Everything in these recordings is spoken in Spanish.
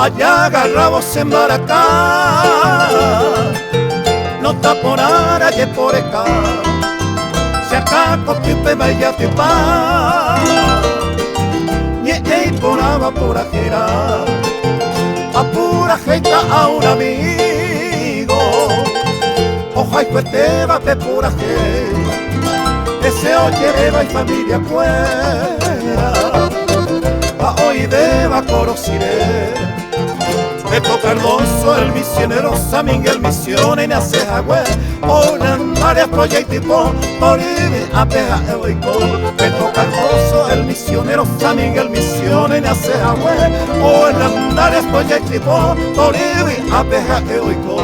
allá agarramos en Maracá, no está por ara y por acá, se acá cotipe vaya tipa, y por aba por ajera, a pura jeita a un amigo, oja y cuete va pe pura gente, ese oye va y familia fuera, a hoy deba corociré. Beto Cardoso, el misionero, San Miguel Misión, y nace Jagüe, Onan, varias proyectos, Toribé, Apeja, Eoico. Beto Cardoso, el misionero, San Miguel Misión, y nace Jagüe, Onan, varias proyectos, Toribé, Apeja, Eoico.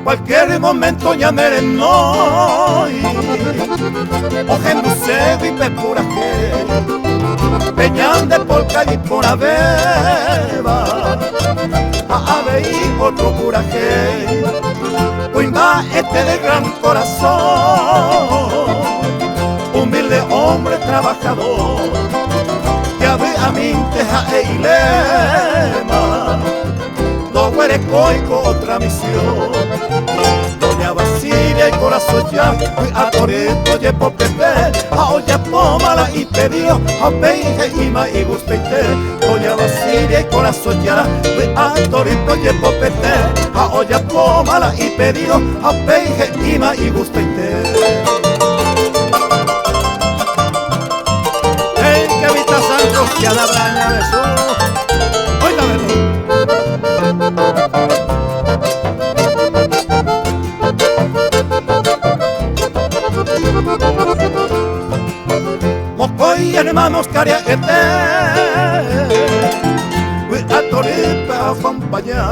Cualquier momento ya merenoi, ojenduce y pepuraje, peñan de polca y por abeba, a aveí otro curaje, cuimba este de gran corazón, humilde hombre trabajador, ya ve a mi teja e ilema, do huerecoico otra misión. Doña Basilia y corazón ya, a Torito y Popepe, a olla pomala y pedido, a peije y ma y gusteite. Doña Basilia y corazón ya, a Torito y Popepe, a olla pomala y pedido, a peije y ma y gusteite. El que habita Santos que a la braña de su, oiga verlo. Mocoy hermanos cariaquete, a Toripe a acompañar,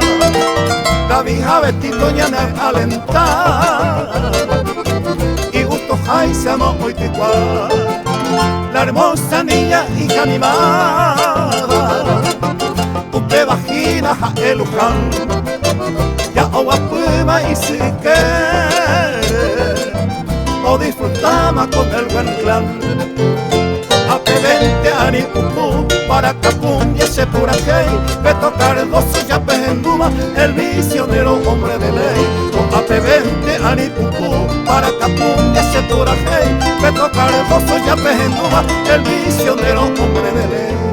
Davija vestido ñana alentar, y gusto jai se amó hoy ticuá, la hermosa niña hija animada, usted vagina ja eluján, ya agua puma y si que o disfrutamos con el buen clan. A P20 ani pupu para Capún y ese pura gay, Beto Cardoso ya pejenduma, el misionero hombre de ley. A P20 ani pupu para Capún y ese pura gay, Beto Cardoso ya pejenduma, el misionero hombre de ley.